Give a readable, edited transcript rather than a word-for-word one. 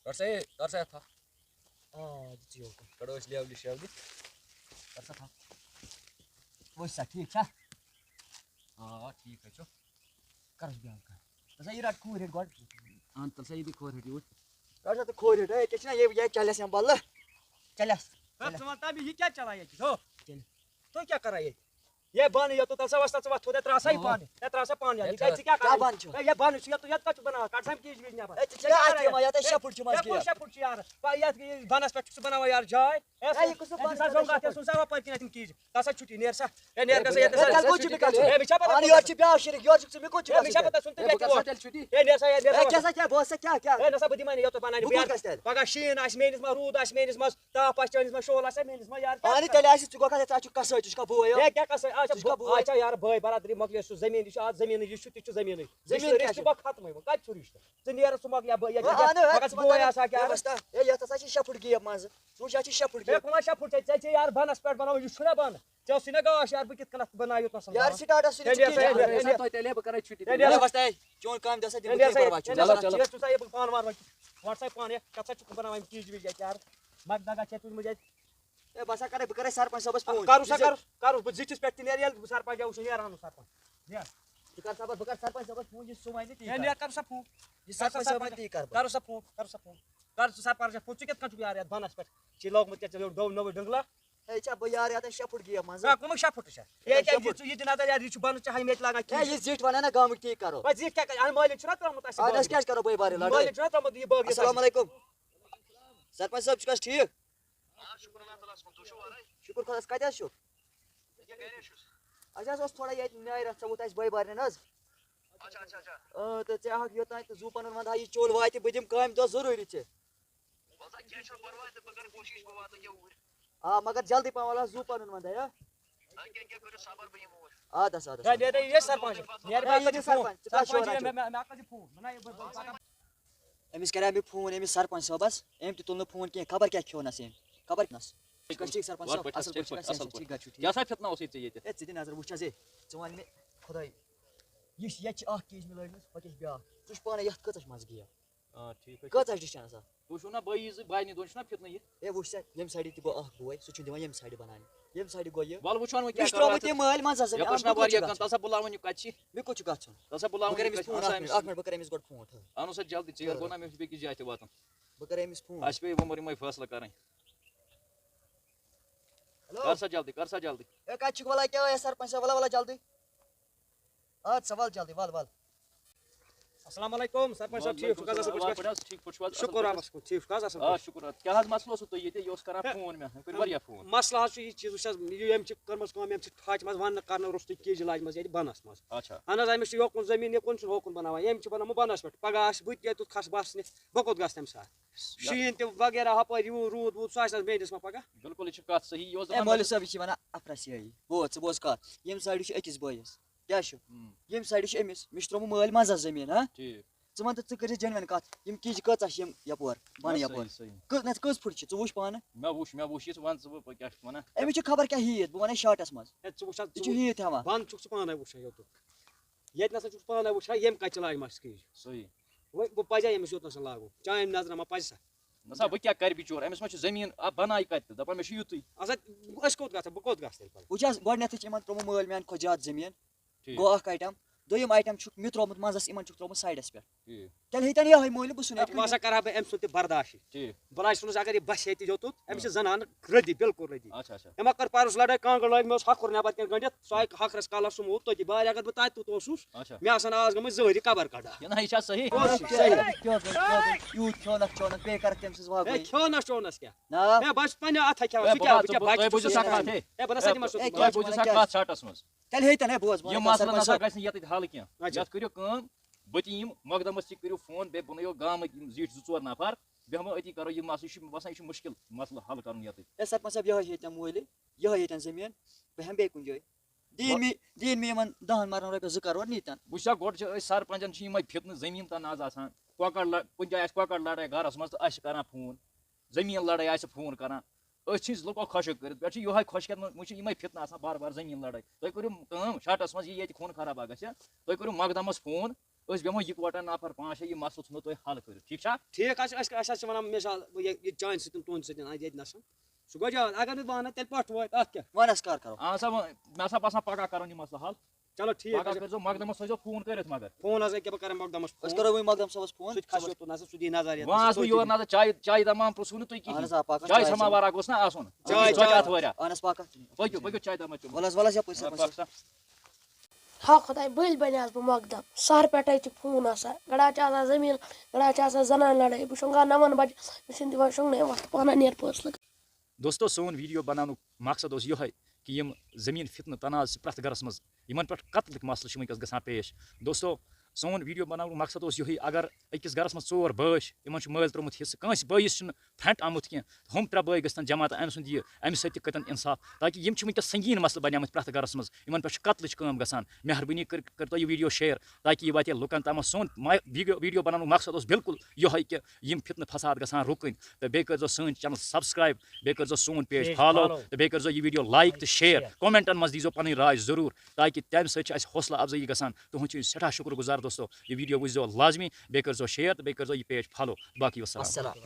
कर सा था दियो कड़ो इसलिए अवली शेवली कर सा था वो सा ठीक छा हां ठीक है चो कर बियान कर तसा इराट खोर हेड गॉड हां तल से भी खोर हटी उठ कर सा तो खोर हेड है किसने ये चले से बल्ला चले समझता भी ये क्या चला ये हो चल तो क्या करा ये बान ये तो तसा वस्ता तो थोड़ा त्रासा ही पानी ये त्रासा पानी यानी क्या क्या बान छो ये बान ये तो ये कच बना काट सम की भी ना क्या आती है या शपुट छो मस ये पुछ यार ये बान एस्पेक्ट बनावा यार जाय ये कुछ बान सा जोंगा ते सुसा पर की तीन की तसा छुट्टी नेर सा ये नेर का ये कल कुछ भी कर ए मिशा पता अनि और छि ब्याह शिर यो छि में कुछ ए मिशा पता सुनते क्या चल छुट्टी ये नेर सा कैसा क्या बोस से क्या ए नसा बदी माने ये तो बनानी बियार पगा शीन आस मेनिस मा रूद आस मेनिस मा ताप आस चनिस मा शोल आस मेनिस मा यार अनि तले आसी चुको का ता चुका सो चुका बो यो ये क्या कस अच्छा यार भाई बरादरी मकले सु जमीन छ आज जमीन ये छु जमीन रिश्ते बा खत्म है का छु रिश्ते से नेर सु मकले ये पगा बो आसा क्या रास्ता ए या तसा शपुट गी मज सु जा शपुट ये कोमा शपुट छ यार बनस पेट बनाओ ये छुना बन जो सिने गाश यार बकित कनत बनायो तो समझ यार स्टार्ट अस ऐसा तो तेले बकरा छुट्टी ये वास्ता चोन काम दसा दिन के परवा चलो चलो तू ये पान मार व्हाट्सएप पान कसा चुक बनावा चीज भी यार मग दगा छ तू मुझे ए बसा करे सरपंच सबस फोन करू जिटिस पेट नेरियल सरपंच जाऊ से यार आनु सरपंच यार कर सब बकर सरपंच सबस फोन जी सुमाई नी ये नेर कर सपू ये सरपंच सब ती कर सपू कर सरपंच पूछ के कछु यार बनस पेट ची लोग मत चलो दो नो डंगला ए चा बयार या शपुट गी मज का कुम शपुट छ ये क्या ये दिन आता यार ये बन चाहे मेट लगा ए ये जिट बना ना गांव ठीक करो बस ये क्या अन मालिक छ ना मत ऐसे आज क्या करो भाई बारे लड़े मालिक छ ना ये बाग अस्सलाम वालेकुम सरपंच साहब छुका ठीक हां शुक्र अल्लाह ताला सो छो वारे शुक्र खुदा कदा छु ये करे छुस अच्छा सो थोड़ा ये न्याय रख सब तास भाई बारे नज अच्छा तो चे हक योता तो जू पन मंदा ये चोल वाते बदिम काम तो जरूरी छे बता क्या छ परवाह तो बकर कोशिश बवा तो क्या हुआ हां मगर जल्दी पावाला जू पन मंदा या क्या करो सबर भई मोर आदा ये सरपंच नेर बाग सरपंच मैं आका जी फोन मना ये एमिस करा बे फोन एमिस सरपंच सबस एम तो तुलनो फोन के खबर क्या क्यों ना से खबर नस ठीक सरपंच साहब असल ठीक गा छुट्टी क्या सा फितना उसी चाहिए थे ए दिन नजर वुचा जे जवान में खुदाई ये अख केज में लड़नस पके ब्या तुश पाने यत कतस मज गया हां ठीक है कतस डिस्टेंस सा तू छु ना बाई नि दोन छु ना फितना ये ए वुचा यम साइड ति गो अख बोय सु छु दिवा यम साइड बनानी यम साइड गो ये वाल वुछन क्या कर रहा है माल मान से ये प्रश्न बार ये कन तसा बुलावन कछि मे कुछ गछन तसा बुलावन करे मिस फोन आख मिनट बकरे मिस गड फोन उठा अनु से जल्दी चेयर गोना में भी की जाते वातन बकरे मिस फोन आज पे वो मरी मैं फैसला करें कर सा जल्दी ए का छिक वाला क्या है सरपंच वाला जल्दी आज सवाल जल्दी वाल अस्सलाम वालेकुम सरपंच साहब ठीक काजा सब ठीक पुछवाज शुक्र आपस को ठीक काजा सब हां शुक्र क्या हाल मसलो सो तो ये योस करा फोन में कोई बढ़िया फोन मसला छ ये चीज उस यम छ करमस काम यम छ फाच मस वन करन रोस्ट केज लाज मस ये बनस मस अच्छा अनज आम छ योकुन जमीन योकुन छ होकुन बनावा यम छ बनम बनस पेट पगास बुत ये तो खस बसने बकोत गस तम सा शीन ते वगैरह हपर यू रूद वूद सास बेंडस मा पगा बिल्कुल ये बात सही योस ए मौलवी साहब छी वना अप्रसी बोस का यम साइड छ अकिस बयस क्या छ यम साइड छ एमिस मिस्ट्रो मल मजा जमीन हां ठीक च च कर जनवन कत यम कीज कचा यम यपोर बन यपोर कस कस फुट छ वुश पान मैं वुश ये वन सब क्या वना एमि छ खबर क्या हियत बो वने शॉर्टस मज ए च वुश छ हियत हवा बन चुक पाना वुश यो तो ये नसा चुक पाना वुश यम कच लाज मस की सही वो पजा यम योत नसा लागो चाय नजर मा पजा नसा बो क्या कर बिचोर एमस म जमीन अब बनाई कत दपन में युतुई अस अस कोत गस बकोत गस वुच गडनेथ छ इमन त्रोम मल म्यान खो जात जमीन गो अख आइटम दोयम आइटम छु मित्रोमत मजस इमन छु त्रोम साइडस पे चल हेतन ये मोइल बसुन वासा करा बे एम सुते बर्दाश्त ठीक बलाय सुनस अगर ये बस हेति जोत एम से जनान रदी बिल्कुल रदी अच्छा एम कर पारस लड़ाई कांग लग में हक करने बात गंडित सॉय हक रस काला सुमो तो जी बाय अगर बता तू तो सुस अच्छा मैं आसन आज गम जहरी कबर काडा ये ना इच्छा सही सही यू छोन पे कर तेम से वाग ए छोना छोनस क्या ना ए बस पने आथा क्या क्या बाकी बुझ सकता थे ए बना सदी मस क्या बुझ सकता छाटस मस चल हेतन है बोस ये मसला नसा गस यत हाल क्या यत करियो काम बतीम मकदमस ति करियो फोन बे बनयो गाम जीट ज चोर नफर बे हम अति करो ये मसला बस ये मुश्किल मसला हल करन यत ए सरपंच साहब यह हेतन मोइल यह हेतन जमीन बे हम बे कुन जय दिन में मन दहन मारन रक ज करवर नीतन बुझा गोड छ सरपंचन छी मै फितन जमीन त नाज आसान कोकर कुन जाय कोकर लड़ाई घरस मस अश करा फोन जमीन लड़ाई आस फोन करा अच्छी लोगों खुश कर पे यो खुश कर मुझे यम फितना आसान बार बार जमीन लड़ाई तुम कम शार्टस मज ये खून खराब गस तुम करो मकदमस फोन أسۍ بیٚہمو یِکوَٹَن نفر 5-6 یہِ مسلہٕ ژھٕنو تُہۍ حل کٔرِتھ ٹھیٖک چھا ٹھیٖک حظ چھُ اَسہِ حظ چھِ وَنان مِثال بہٕ ییٚتہِ چانہِ سۭتۍ تُہٕنٛدِ سۭتۍ اَتہِ ییٚتہِ نَسن سُہ گوٚو جان اگر نہٕ بہٕ اَنہٕ تیٚلہِ پَٹھ واتہِ اَتھ کیٛاہ وَن حظ کر کرو اہن سا مےٚ ہسا باسان پگاہ کَرُن یہِ مسلہٕ حل چلو ٹھیٖک پگاہ حظ کٔرۍزیو مقدمس تھٲیزیو فون کٔرِتھ مگر فون حظ أکیٛاہ بہٕ کَرٕ مۄقدمَس أسۍ فون کرو وۄنۍ مقدم صٲبس فون سُہ تہِ کھسہِ یوٚتُن ہسا سُہ دی نظر یَتھ وۄنۍ آسہٕ بہٕ یورٕ نظر چاے دَمام پرٛژھوٕ نہٕ تُہۍ اہن حظ کِہیٖنۍ آ پاکَن چاے سماوارا گوٚژھ نا آسُن چاے ژۄچہِ اَتھ واریاہ اہن حظ پاکَن پٔکِو چاے دَما چوٚمو وَلہٕ حظ یپٲرۍ سر ہا خۄداے بٔلۍ بَنیٛاس بہٕ مۄقدم سہر پٮ۪ٹھَے چھِ فون آسان گڑا چھِ آسان زٔمیٖن گڑا چھِ آسان زنان لڑٲے بہٕ شۄنٛگان 9 بجے مےٚ چھِنہٕ دِوان شۄنٛگنَے وقت پانَے نیرٕ فٲصلہٕ دوستو سون ویٖڈیو بناونُک مقصد اوس یِہوٚے کہِ یِم زٔمیٖن فِتنہٕ تناز چھِ پرٛٮ۪تھ گرَس منٛز یِمن پٮ۪ٹھ قتلٕکۍ مسلہٕ چھِ وٕنۍکٮ۪س گژھان پیش دوستو سون ویٖڈیو بناونُک مقصد اوس یِہوٚے اگر أکِس گرَس منٛز 4 بٲے چھِ یِمن چھُ مٲلۍ ترٛوومُت حِصہٕ کٲنٛسہِ بٲیِس چھُنہٕ فرٛنٛٹ آمُت کینٛہہ ہُم 3 بٲے گژھن جمع تہٕ أمۍ سُنٛد یہِ اَمہِ سۭتۍ تہِ کٔرۍتَن اِنصاف تاکہِ یِم چھِ وٕنۍکٮ۪س سنٛگیٖن مسلہٕ بنیمٕتۍ پرٛٮ۪تھ گرَس منٛز یِمن پٮ۪ٹھ چھِ قتلٕچ کٲم گژھان مہربٲنی کٔرۍتو یہِ ویٖڈیو شیر تاکہِ یہِ واتہِ ہے لُکن تامَتھ سون ویٖڈیو بناونُک مقصد اوس بِلکُل یِہوٚے کہِ یِم فِتنہٕ فساد گژھان رُکٕنۍ تہٕ بیٚیہِ کٔرۍزیو سٲنۍ چَنل سبسکرایب بیٚیہِ کٔرۍزیو سون پیج فالو تہٕ بیٚیہِ کٔرۍزیو یہِ ویٖڈیو لایک تہٕ شیر کومٮ۪نٹَن منٛز دیٖزیو پَنٕنۍ راے ضروٗر تاکہِ تَمہِ سۭتۍ چھِ اَسہِ حوصلہٕ اَفضٲیی گژھان تُہُنٛد چھِ أسۍ سٮ۪ٹھاہ شُکُر گُزار دوستو یہِ ویٖڈیو وٕچھزیو لازمی بیٚیہِ کٔرۍزیو شیر تہٕ بیٚیہِ کٔرۍزیو یہِ پیج فالو باقٕے وَسلام السلام